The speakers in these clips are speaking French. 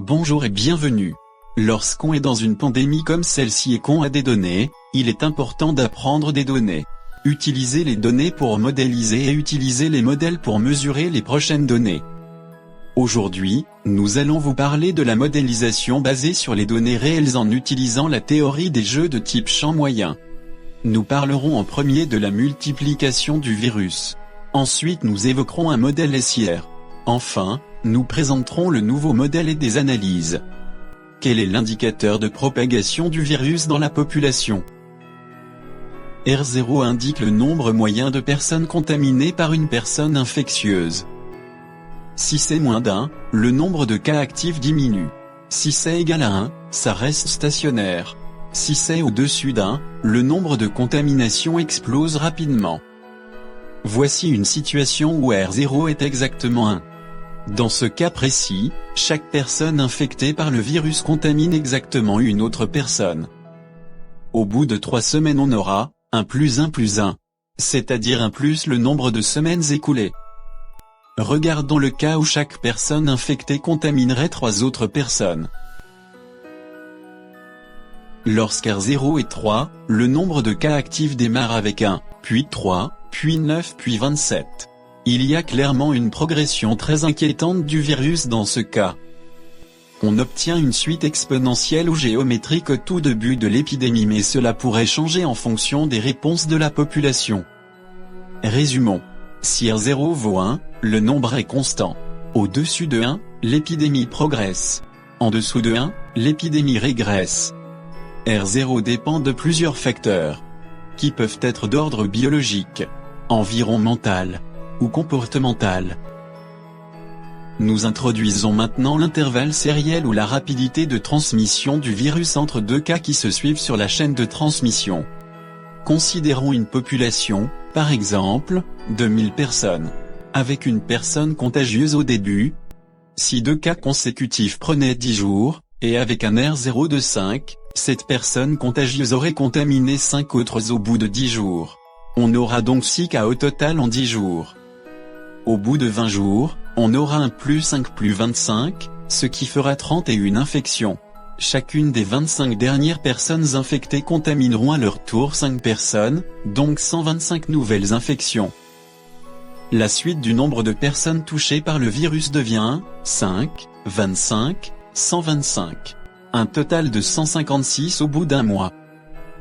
Bonjour et bienvenue. Lorsqu'on est dans une pandémie comme celle-ci et qu'on a des données, il est important d'apprendre des données. Utiliser les données pour modéliser et utiliser les modèles pour mesurer les prochaines données. Aujourd'hui, nous allons vous parler de la modélisation basée sur les données réelles en utilisant la théorie des jeux de type champ moyen. Nous parlerons en premier de la multiplication du virus. Ensuite nous évoquerons un modèle SIR. Enfin, nous présenterons le nouveau modèle et des analyses. Quel est l'indicateur de propagation du virus dans la population? R0 indique le nombre moyen de personnes contaminées par une personne infectieuse. Si c'est moins d'1, le nombre de cas actifs diminue. Si c'est égal à 1, ça reste stationnaire. Si c'est au-dessus d'1, le nombre de contaminations explose rapidement. Voici une situation où R0 est exactement 1. Dans ce cas précis, chaque personne infectée par le virus contamine exactement une autre personne. Au bout de 3 semaines on aura 1 plus 1 plus 1, c'est-à-dire 1 plus le nombre de semaines écoulées. Regardons le cas où chaque personne infectée contaminerait 3 autres personnes. Lorsqu'R0 est 3, le nombre de cas actifs démarre avec 1, puis 3, puis 9 puis 27. Il y a clairement une progression très inquiétante du virus dans ce cas. On obtient une suite exponentielle ou géométrique au tout début de l'épidémie, mais cela pourrait changer en fonction des réponses de la population. Résumons. Si R0 vaut 1, le nombre est constant. Au-dessus de 1, l'épidémie progresse. En dessous de 1, l'épidémie régresse. R0 dépend de plusieurs facteurs, qui peuvent être d'ordre biologique, environnemental, ou comportemental. Nous introduisons maintenant l'intervalle sériel ou la rapidité de transmission du virus entre deux cas qui se suivent sur la chaîne de transmission. Considérons une population, par exemple, de 1000 personnes, avec une personne contagieuse au début. Si 2 cas consécutifs prenaient 10 jours, et avec un R0 de 5, cette personne contagieuse aurait contaminé 5 autres au bout de 10 jours. On aura donc 6 cas au total en 10 jours. Au bout de 20 jours, on aura 1 plus 5 plus 25, ce qui fera 31 infections. Chacune des 25 dernières personnes infectées contamineront à leur tour 5 personnes, donc 125 nouvelles infections. La suite du nombre de personnes touchées par le virus devient 5, 25, 125. Un total de 156 au bout d'un mois.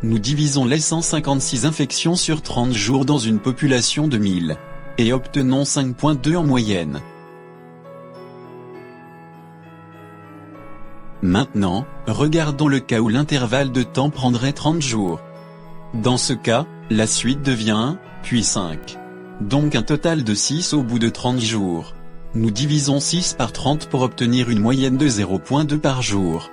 Nous divisons les 156 infections sur 30 jours dans une population de 1000. Et obtenons 5,2 en moyenne. Maintenant, regardons le cas où l'intervalle de temps prendrait 30 jours. Dans ce cas, la suite devient 1, puis 5. Donc un total de 6 au bout de 30 jours. Nous divisons 6 par 30 pour obtenir une moyenne de 0,2 par jour.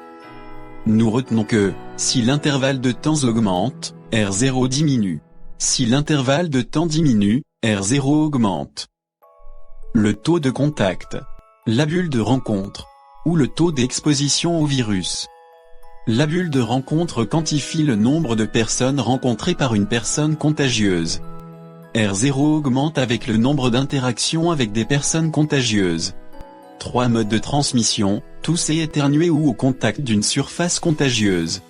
Nous retenons que, si l'intervalle de temps augmente, R0 diminue. Si l'intervalle de temps diminue, R0 augmente. Le taux de contact, la bulle de rencontre, ou le taux d'exposition au virus. La bulle de rencontre quantifie le nombre de personnes rencontrées par une personne contagieuse. R0 augmente avec le nombre d'interactions avec des personnes contagieuses. 3 modes de transmission, tousser, éternuer ou au contact d'une surface contagieuse.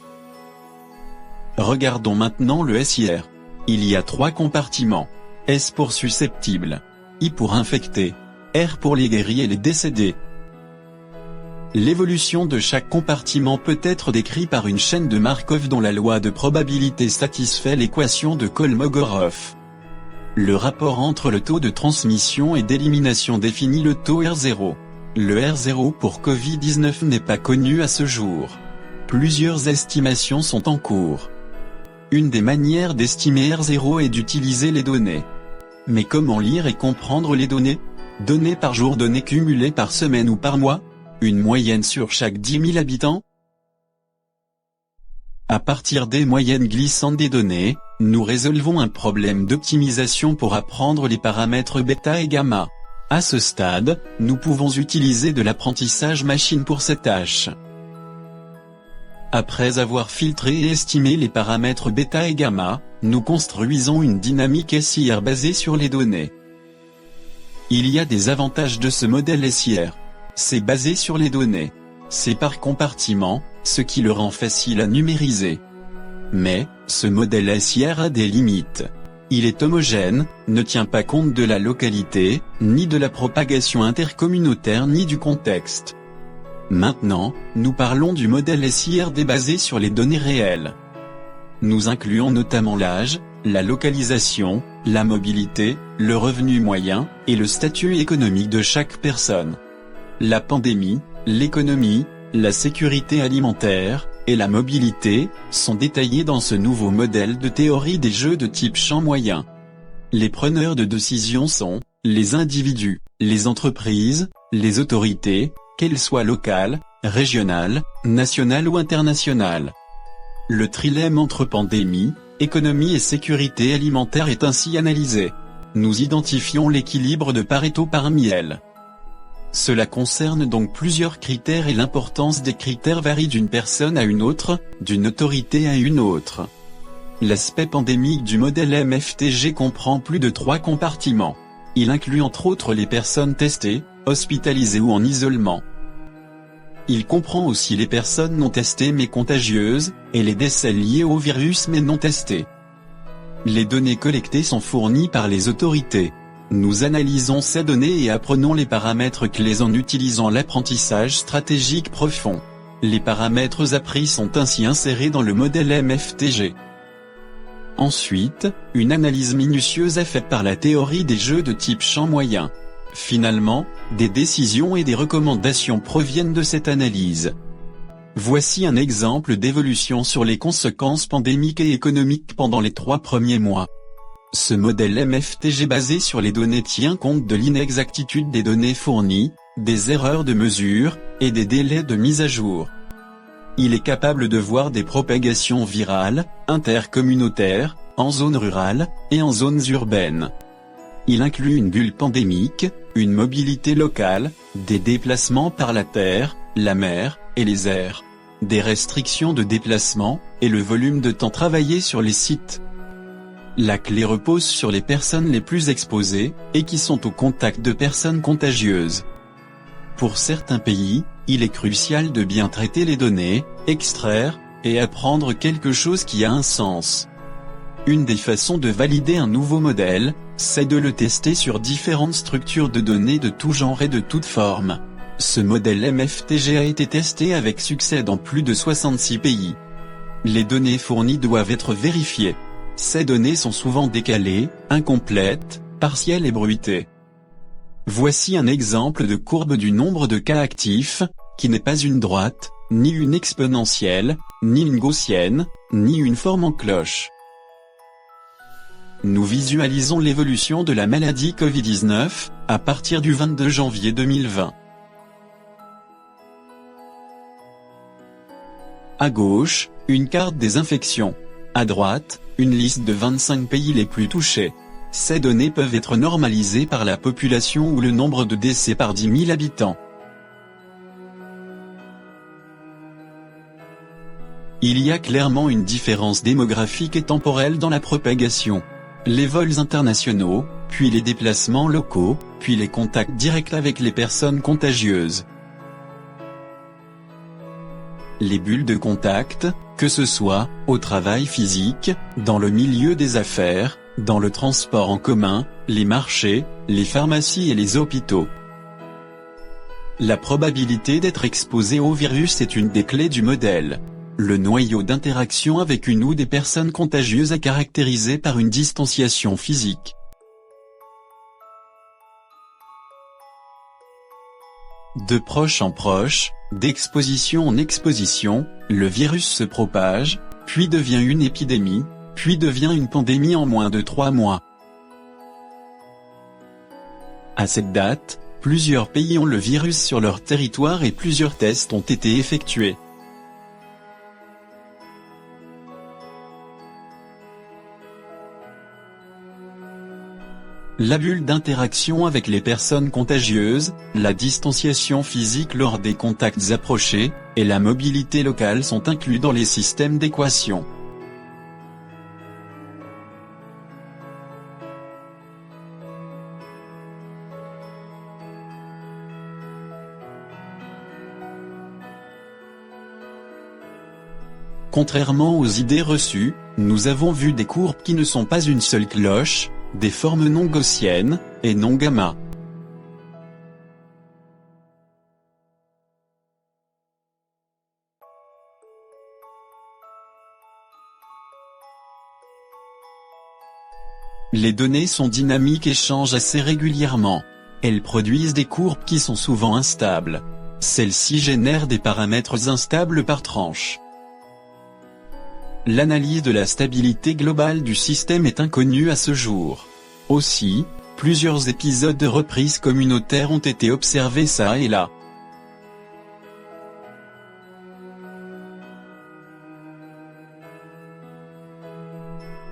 Regardons maintenant le SIR. Il y a 3 compartiments. S pour susceptible, I pour infecté, R pour les guéris et les décédés. L'évolution de chaque compartiment peut être décrite par une chaîne de Markov dont la loi de probabilité satisfait l'équation de Kolmogorov. Le rapport entre le taux de transmission et d'élimination définit le taux R0. Le R0 pour Covid-19 n'est pas connu à ce jour. Plusieurs estimations sont en cours. Une des manières d'estimer R0 est d'utiliser les données. Mais comment lire et comprendre les données? Données par jour, données cumulées par semaine ou par mois? Une moyenne sur chaque 10 000 habitants? À partir des moyennes glissantes des données, nous résolvons un problème d'optimisation pour apprendre les paramètres bêta et gamma. À ce stade, nous pouvons utiliser de l'apprentissage machine pour cette tâche. Après avoir filtré et estimé les paramètres bêta et gamma, nous construisons une dynamique SIR basée sur les données. Il y a des avantages de ce modèle SIR. C'est basé sur les données. c'est par compartiment, ce qui le rend facile à numériser. Mais, ce modèle SIR a des limites. Il est homogène, ne tient pas compte de la localité, ni de la propagation intercommunautaire ni du contexte. Maintenant, nous parlons du modèle SIRD basé sur les données réelles. Nous incluons notamment l'âge, la localisation, la mobilité, le revenu moyen, et le statut économique de chaque personne. La pandémie, l'économie, la sécurité alimentaire, et la mobilité, sont détaillés dans ce nouveau modèle de théorie des jeux de type champ moyen. Les preneurs de décision sont, les individus, les entreprises, les autorités, qu'elles soient locales, régionales, nationales ou internationales. Le trilemme entre pandémie, économie et sécurité alimentaire est ainsi analysé. Nous identifions l'équilibre de Pareto parmi elles. Cela concerne donc plusieurs critères et l'importance des critères varie d'une personne à une autre, d'une autorité à une autre. L'aspect pandémique du modèle MFTG comprend plus de 3 compartiments. Il inclut entre autres les personnes testées, hospitalisées ou en isolement. Il comprend aussi les personnes non testées mais contagieuses, et les décès liés au virus mais non testés. Les données collectées sont fournies par les autorités. Nous analysons ces données et apprenons les paramètres clés en utilisant l'apprentissage stratégique profond. Les paramètres appris sont ainsi insérés dans le modèle MFTG. Ensuite, une analyse minutieuse est faite par la théorie des jeux de type champ moyen. Finalement, des décisions et des recommandations proviennent de cette analyse. Voici un exemple d'évolution sur les conséquences pandémiques et économiques pendant les 3 premiers mois. Ce modèle MFTG basé sur les données tient compte de l'inexactitude des données fournies, des erreurs de mesure, et des délais de mise à jour. Il est capable de voir des propagations virales, intercommunautaires, en zones rurales, et en zones urbaines. Il inclut une bulle pandémique, une mobilité locale, des déplacements par la terre, la mer, et les airs, des restrictions de déplacement, et le volume de temps travaillé sur les sites. La clé repose sur les personnes les plus exposées, et qui sont au contact de personnes contagieuses. Pour certains pays, il est crucial de bien traiter les données, extraire, et apprendre quelque chose qui a un sens. Une des façons de valider un nouveau modèle, c'est de le tester sur différentes structures de données de tout genre et de toutes formes. Ce modèle MFTG a été testé avec succès dans plus de 66 pays. Les données fournies doivent être vérifiées. Ces données sont souvent décalées, incomplètes, partielles et bruitées. Voici un exemple de courbe du nombre de cas actifs, qui n'est pas une droite, ni une exponentielle, ni une gaussienne, ni une forme en cloche. Nous visualisons l'évolution de la maladie Covid-19, à partir du 22 janvier 2020. À gauche, une carte des infections. À droite, une liste de 25 pays les plus touchés. Ces données peuvent être normalisées par la population ou le nombre de décès par 10 000 habitants. Il y a clairement une différence démographique et temporelle dans la propagation. Les vols internationaux, puis les déplacements locaux, puis les contacts directs avec les personnes contagieuses. Les bulles de contact, que ce soit au travail physique, dans le milieu des affaires, dans le transport en commun, les marchés, les pharmacies et les hôpitaux. La probabilité d'être exposé au virus est une des clés du modèle. Le noyau d'interaction avec une ou des personnes contagieuses est caractérisé par une distanciation physique. De proche en proche, d'exposition en exposition, le virus se propage, puis devient une épidémie, puis devient une pandémie en moins de 3 mois. À cette date, plusieurs pays ont le virus sur leur territoire et plusieurs tests ont été effectués. La bulle d'interaction avec les personnes contagieuses, la distanciation physique lors des contacts approchés, et la mobilité locale sont inclus dans les systèmes d'équation. Contrairement aux idées reçues, nous avons vu des courbes qui ne sont pas une seule cloche, des formes non gaussiennes, et non gamma. Les données sont dynamiques et changent assez régulièrement. Elles produisent des courbes qui sont souvent instables. Celles-ci génèrent des paramètres instables par tranche. L'analyse de la stabilité globale du système est inconnue à ce jour. Aussi, plusieurs épisodes de reprise communautaire ont été observés çà et là.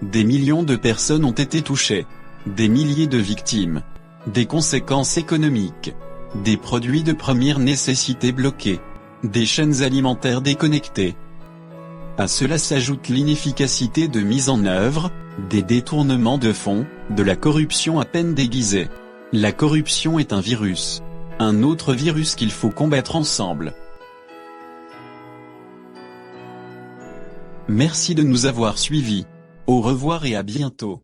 Des millions de personnes ont été touchées. Des milliers de victimes. Des conséquences économiques. Des produits de première nécessité bloqués. Des chaînes alimentaires déconnectées. À cela s'ajoute l'inefficacité de mise en œuvre, des détournements de fonds, de la corruption à peine déguisée. La corruption est un virus. Un autre virus qu'il faut combattre ensemble. Merci de nous avoir suivis. Au revoir et à bientôt.